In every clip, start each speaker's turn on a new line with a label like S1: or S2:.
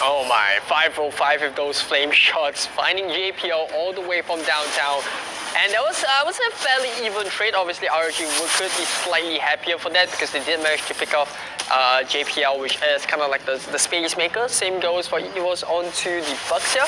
S1: Oh my, 505 with those flame shots, finding JPL all the way from downtown. And that was, I would say, a fairly even trade. Obviously, RG could be slightly happier for that because they did manage to pick off JPL, which is kind of like the space maker. Same goes for EVOS onto the Bucks here.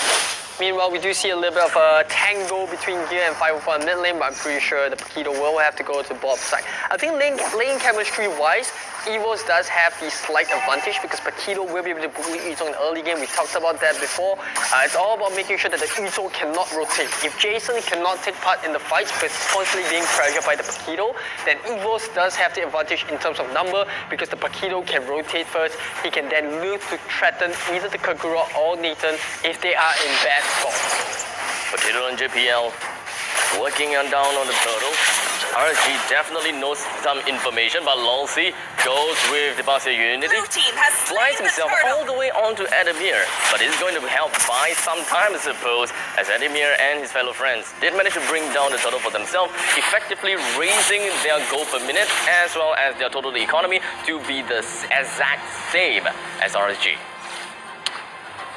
S1: Meanwhile, we do see a little bit of a tango between Gear and 505 mid lane, but I'm pretty sure the Paquito will have to go to Bob's side. I think lane chemistry-wise, EVOS does have the slight advantage because Paquito will be able to bully Yuzhong in the early game. We talked about that before. It's all about making sure that the Yuzhong cannot rotate. If Jason cannot take part in the fights because he's constantly being pressured by the Paquito, then EVOS does have the advantage in terms of number because the Paquito can rotate first. He can then look to threaten either the Kagura or Nathan if they are in bad spots.
S2: Paquito and JPL working down on the turtle. RG definitely knows some information, but Lolzy goes with the Demacia Unity. Slides himself all the way onto Adamir, but he's going to help buy some time, I suppose, as Adamir and his fellow friends did manage to bring down the total for themselves, effectively raising their goal per minute as well as their total economy to be the exact same as RSG.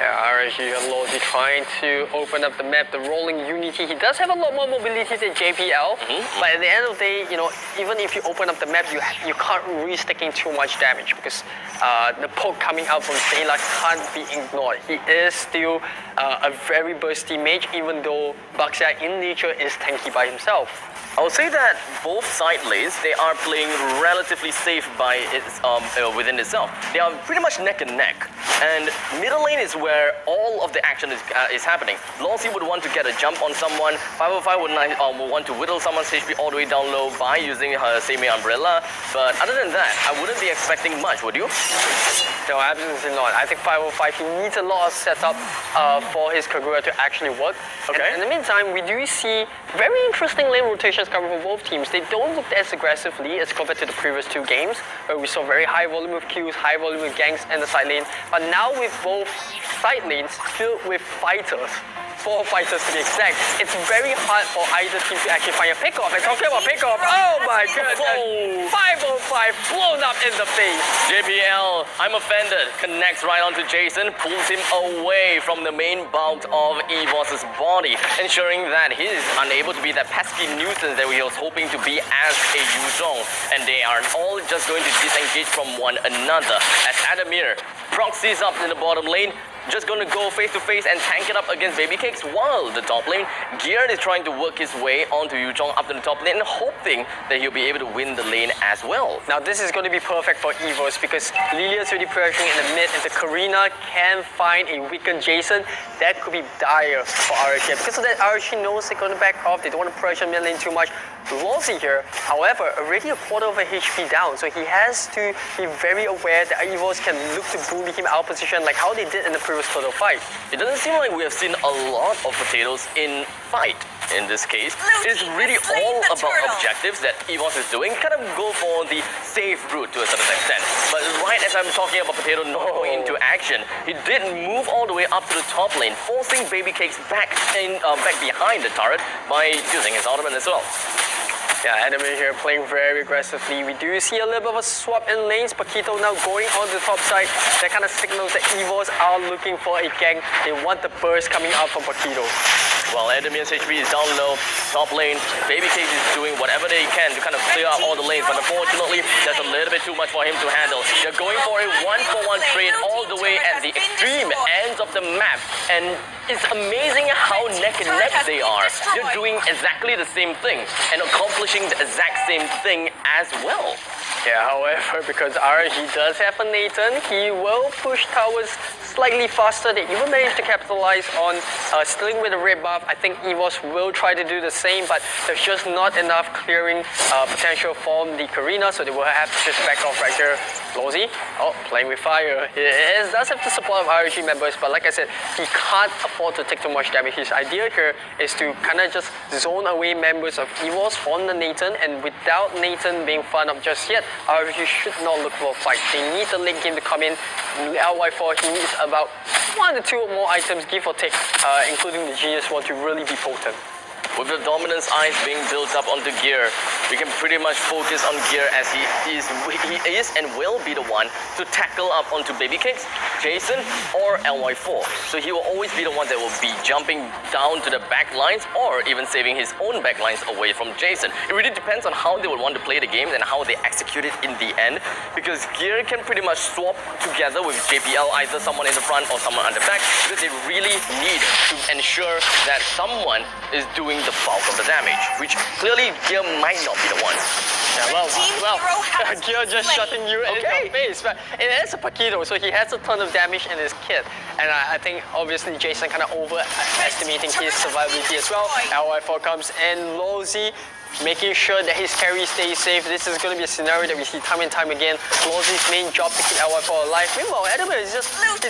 S1: Yeah, RSG and Lolzy trying to open up the map, the rolling Unity. He does have a lot more mobility than JPL, but at the end of the day, you know, even if you open up the map, you can't really stick in too much damage because the poke coming out from Sayla can't be ignored. He is still a very bursty mage, even though Baxia in nature is tanky by himself.
S2: I would say that both side lanes, they are playing relatively safe by within itself. They are pretty much neck and neck. And middle lane is where all of the action is happening. Lolzy would want to get a jump on someone. 505 would want to whittle someone's HP all the way down low by using her Seimei Umbrella. But other than that, I wouldn't be expecting much, would you?
S1: No, absolutely not. I think 505, he needs a lot of setup for his Kagura to actually work.
S2: Okay.
S1: And in the meantime, we do see very interesting lane rotations coming from both teams. They don't look as aggressively as compared to the previous two games, where we saw very high volume of Qs, high volume of ganks in the side lane. But now with both side lanes filled with fighters, 4 fighters to be exact, it's very hard for either team to actually find a pickoff. And talking about pickoff, oh my goodness, 505 blown up in the face.
S2: JPL, I'm offended, connects right onto Jason, pulls him away from the main bulk of EVOS' body, ensuring that he is unable to be that pesky nuisance that we was hoping to be as a Yuzhong. And they are all just going to disengage from one another. As Adamir proxies up in the bottom lane, just going to go face to face and tank it up against Baby Cakes, while the top lane, Gear is trying to work his way onto Yuzhong up to the top lane, hoping that he'll be able to win the lane as well.
S1: Now this is going to be perfect for EVOS because Lilia's already pressuring in the mid. If the Karina can find a weakened Jason, that could be dire for RSG. Because of that, RSG knows they're going to back off. They don't want to pressure mid lane too much. Lolzy here, however, already a quarter of a HP down, so he has to be very aware that EVOS can look to bully him out of position like how they did in the previous turtle fight.
S2: It doesn't seem like we have seen a lot of potatoes in fight. In this case, it's really all about objectives that EVOS is doing. Kind of go for the safe route to a certain extent. But right as I'm talking about Potato not going into action, he did move all the way up to the top lane, forcing Baby Cakes back behind the turret by using his ultimate as well.
S1: Yeah, Adamir here playing very aggressively. We do see a little bit of a swap in lanes. Paquito now going on the top side. That kind of signals that EVOS are looking for a gank. They want the burst coming out from Paquito.
S2: While Adamir's HP is down low, top lane, Baby Cakes is doing whatever they can to kind of clear out all the lanes, but unfortunately, that's a little bit too much for him to handle. They're going for a 1-for-1 trade all the way at the extreme ends of the map, and it's amazing how neck and neck they are. They're doing exactly the same thing and accomplishing the exact same thing as well.
S1: Yeah, however, because RSG does have a Nathan, he will push towers slightly faster. They even managed to capitalize on stealing with the red buff. I think EVOS will try to do the same, but there's just not enough clearing potential from the Karina, so they will have to just back off right here. Lolzy, playing with fire. He does have the support of RSG members, but like I said, he can't afford to take too much damage. His idea here is to kind of just zone away members of EVOS from the Nathan, and without Nathan being fun up just yet, RSG should not look for a fight. They need the late game to come in. LY4, he needs about 1 to 2 more items, give or take, including the Genius one, to really be potent.
S2: With the dominance eyes being built up onto Gear, we can pretty much focus on Gear as he is and will be the one to tackle up onto Baby Cakes, Jason, or LY4. So he will always be the one that will be jumping down to the back lines or even saving his own back lines away from Jason. It really depends on how they would want to play the game and how they execute it in the end, because Gear can pretty much swap together with JPL, either someone in the front or someone on the back, because they really need to ensure that someone is doing the bulk of the damage, which clearly Gear might not be the one.
S1: Yeah, well, Gear just shutting you in your face, but it is a Paquito, so he has a ton of damage in his kit, and I think obviously Jason kind of overestimating his survivability as well. LY4 comes in, Lozy making sure that his carry stays safe. This is going to be a scenario that we see time and time again. Lozy's main job to keep LY4 alive. Meanwhile, Adamir is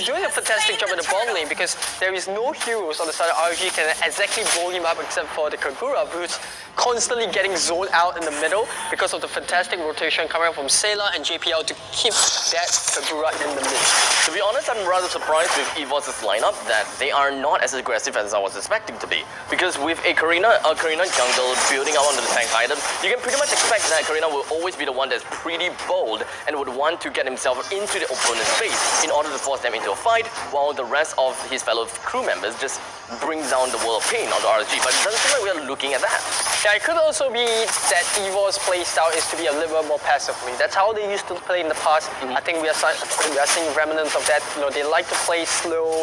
S1: doing a fantastic job in the bottom lane because there is no heroes on the side of RG can exactly blow him up except for the Kagura, who's constantly getting zoned out in the middle because of the fantastic rotation coming from Sayla and JPL to keep that Kagura in the mid.
S2: To be honest, I'm rather surprised with EVOS' lineup that they are not as aggressive as I was expecting to be. Because with a Karina jungle building out onto the tank item, you can pretty much expect that Karina will always be the one that's pretty bold and would want to get himself into the opponent's face in order to force them into a fight, while the rest of his fellow crew members just brings down the world of pain on the RG. But it doesn't seem like we're looking at that.
S1: Yeah, it could also be that EVO's playstyle is to be a little bit more passively. That's how they used to play in the past. I think we are seeing remnants of that. You know, they like to play slow,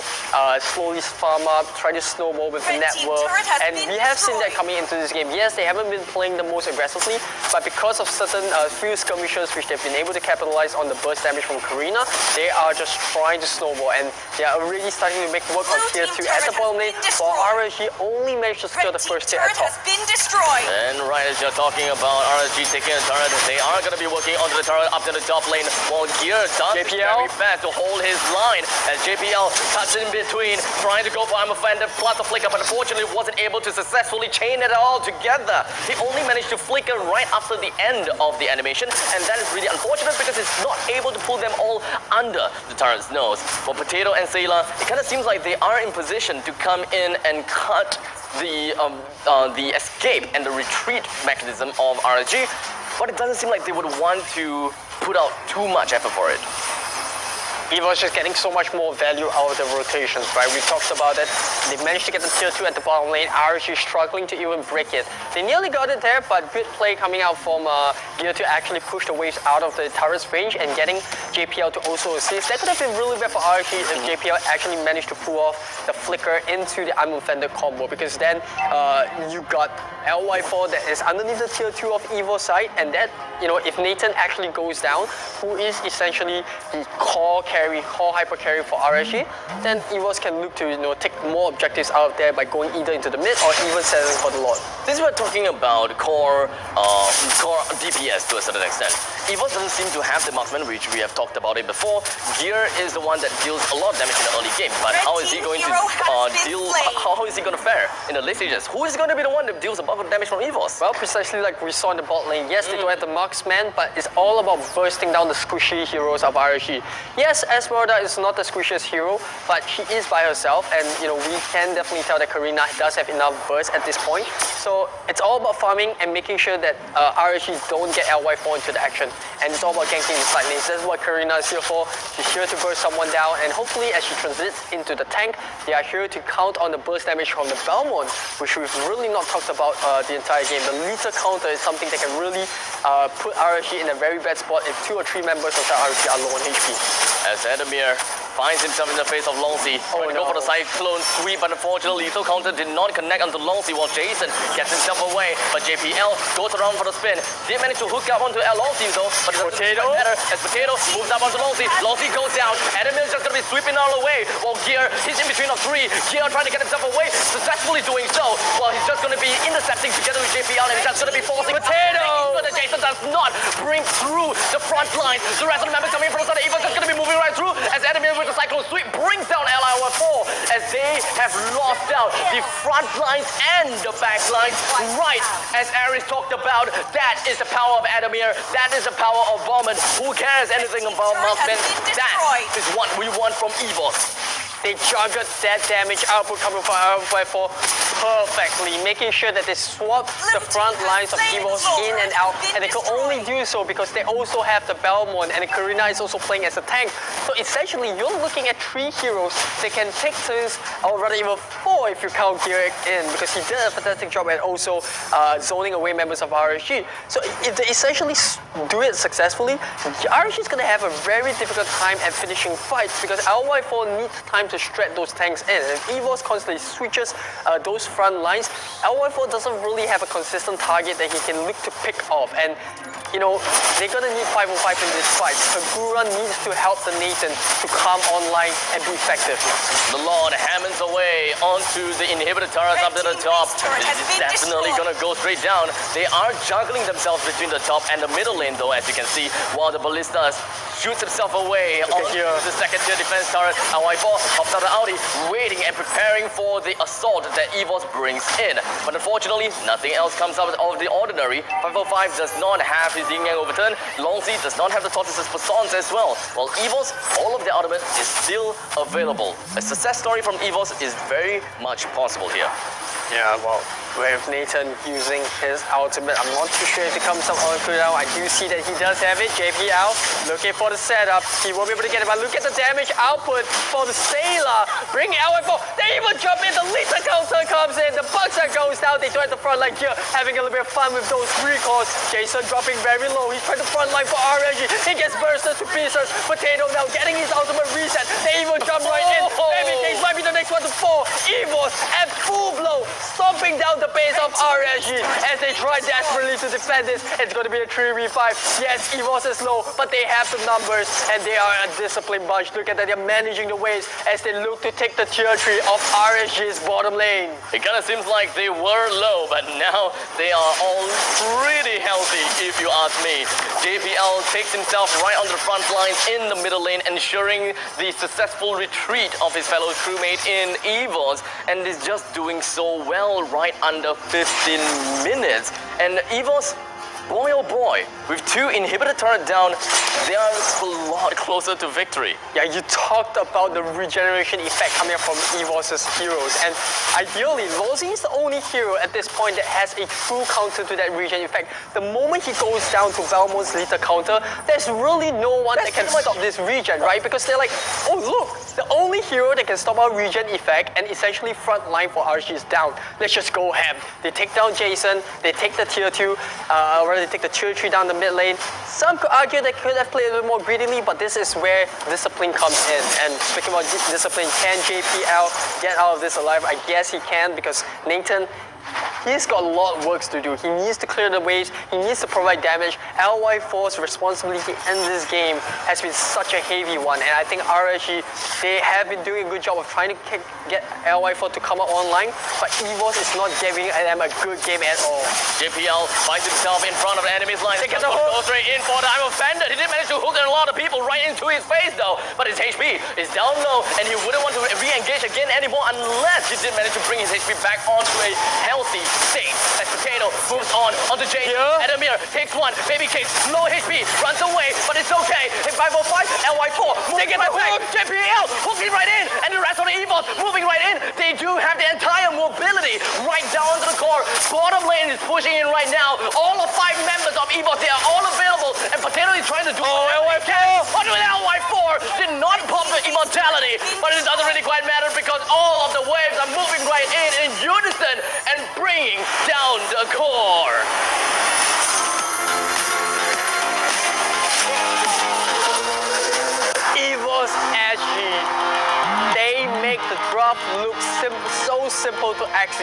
S1: slowly farm up, try to snowball with the network. And we have seen that coming into this game. Yes, they haven't been playing the most aggressively, but because of certain few skirmishes which they've been able to capitalize on the burst damage from Karina, they are just trying to snowball, and they are already starting to make work on tier 2 at the bottom lane, while RSG only managed to secure the first tier at top.
S2: And right as you're talking about RSG taking a turret, they are going to be working onto the turret up to the top lane, while Gear does very fast to hold his line as JPL cuts in between, trying to go for Armor Fender plus a flicker, but unfortunately wasn't able to successfully chain it all together. He only managed to flicker right after the end of the animation, and that is really unfortunate because it's not able to pull them all under the turret's nose. For Potato and Sayla, it kind of seems like they are in position to come in and cut the escape and the retreat mechanism of RSG, but it doesn't seem like they would want to put out too much effort for it.
S1: EVO's just getting so much more value out of the rotations, right? We talked about it. They managed to get the tier 2 at the bottom lane. RSG struggling to even break it. They nearly got it there, but good play coming out from Gear to actually push the waves out of the turret's range and getting JPL to also assist. That could have been really bad for RSG if JPL actually managed to pull off the flicker into the Iron Fender combo, because then you got LY4 that is underneath the tier 2 of EVO's side, and that, you know, if Nathan actually goes down, who is essentially the core hyper carry for RSG, then EVOS can look to, you know, take more objectives out of there by going either into the mid or even selling for the Lord.
S2: Since we're talking about core DPS to a certain extent, EVOS doesn't seem to have the marksman, which we have talked about it before. Gear is the one that deals a lot of damage in the early game, but how is he going to how is he going to fare in the late stages? Who is going to be the one that deals a bulk of damage from EVOS?
S1: Well, precisely like we saw in the bot lane. Yes, they don't have the marksman, but it's all about bursting down the squishy heroes of RSG. Yes, Esmeralda is not the squishiest hero, but she is by herself, and you know, we can definitely tell that Karina does have enough burst at this point. So it's all about farming and making sure that RSG don't get LY4 into the action, and it's all about ganking the side lanes. That's what Karina is here for. She's here to burst someone down, and hopefully as she transits into the tank, they are here to count on the burst damage from the Belmont, which we've really not talked about the entire game. The lethal counter is something that can really put RSG in a very bad spot if 2 or 3 members of that RSG are low on HP.
S2: As Adamir finds himself in the face of Longzi, trying to go for the Cyclone sweep, but unfortunately lethal counter did not connect onto Longzi, while Jason gets himself away, but JPL goes around for the spin. Did manage to hook up onto Longzi though, but it doesn't matter as Potato moves up onto Longzi. Longzi goes down, Adamir's just going to be sweeping all away, while Gear, he's in between of 3. Gear trying to get himself away, successfully doing so, while he's just going to be intercepting together with JPL, and he's just going to be forcing Potato! But Jason does not bring through the front line. The rest of the members coming in from the side, Eva's just going to be moving right through as Adamir with the Cyclone Sweep brings down LY4 as they have lost out the front lines and the back lines. Right as Aris talked about, that is the power of Adamir, that is the power of Bowman. Who cares anything about marksman? That is what we want from EVOS.
S1: They juggled that damage output coming from LY4. perfectly, making sure that they swap the front lines of EVOS in and out, and they could only do so because they also have the Belmont, and the Karina is also playing as a tank. So essentially, you're looking at 3 heroes that can take turns, or rather even 4 if you count Garrick in, because he did a fantastic job at also zoning away members of RSG. So if they essentially do it successfully, RSG is going to have a very difficult time at finishing fights because LY4 needs time to stretch those tanks in. And if EVOS constantly switches those front lines, LY4 doesn't really have a consistent target that he can look to pick off. And you know, they're gonna need 505 in this fight. Kagura needs to help the Nathan to come online and be effective.
S2: The Lord hammers away onto the inhibitor turrets up to the top. This is definitely gonna go straight down. They are juggling themselves between the top and the middle lane though, as you can see, while the Ballistas shoots himself away onto the second tier defense turret. LY4 hops out of Audi, waiting and preparing for the assault that EVOS brings in. But unfortunately, nothing else comes out of the ordinary. 505 does not have his Yin Yang overturn. Longzi does not have the Tortoise's Passons as well. While EVOS, all of the ultimate is still available. A success story from EVOS is very much possible here.
S1: Yeah, well, with Nathan using his ultimate, I'm not too sure if it comes up on cooldown. I do see that he does have it. JPL looking for the setup. He won't be able to get it, but look at the damage output for the Sailor. Bring LY4. They even jump in. The Lita counter comes in. The Buckshot goes down. They join the front line here, having a little bit of fun with those recalls. Jason dropping very low. He's trying to front line for RNG. He gets bursted to pieces. Potato now getting his ultimate reset. They even jump right in. Baby Case might be the next one to fall. EVOS at full blow, stomping down the base of RSG as they try desperately to defend this. It's going to be a 3v5. Yes, EVOS is low, but they have the numbers and they are a disciplined bunch. Look at that, they're managing the waves as they look to take the tier 3 of RSG's bottom lane.
S2: It kind of seems like they were low, but now they are all pretty healthy, if you ask me. JPL takes himself right onto the front lines in the middle lane, ensuring the successful retreat of his fellow crewmate in EVOS, and is just doing so well right under 15 minutes. And EVOS, boy oh boy, with 2 inhibitor turret down, they are a lot closer to victory.
S1: Yeah, you talked about the regeneration effect coming up from EVOS's heroes, and ideally, Longzi is the only hero at this point that has a true counter to that regen effect. The moment he goes down to Valmont's Lita counter, there's really no one that can stop this regen, right? Because they're like, oh look, the only hero that can stop our regen effect and essentially front line for RG is down. Let's just go ham. They take down Jason, they take the tier 2, or they take the tier 3 down the mid lane. Some could argue they could have played a little more greedily, but this is where discipline comes in. And speaking about discipline, can JPL get out of this alive? I guess he can, because Nathan, he's got a lot of work to do. He needs to clear the waves. He needs to provide damage. LY4's responsibility in this game has been such a heavy one. And I think RSG, they have been doing a good job of trying to get LY4 to come up online. But EVOS is not giving them a good game at all.
S2: JPL finds himself in front of the enemy's line. They get the hook. Goes straight in for the I'm offended. He did manage to hook a lot of people right into his face though. But his HP is down low and he wouldn't want to re-engage again anymore unless he did manage to bring his HP back onto a healthy state. As Potato moves on onto Jay. Adamir takes one. Baby Cake, low HP, runs away, but it's okay. Hit 505, LY4, they get the back. JPL hooking right in, and the rest of the EVOS moving right in. They do have the entire mobility right down to the core. Bottom lane is pushing in right now. All of 5 members of EVOS, they are all available, and Potato is trying to do LY4. But with LY4 did not pop the immortality, but it doesn't really quite matter because all of the waves are moving right in unison and bringing down the core.
S1: EVOS SG, they make the drop look so simple to execute.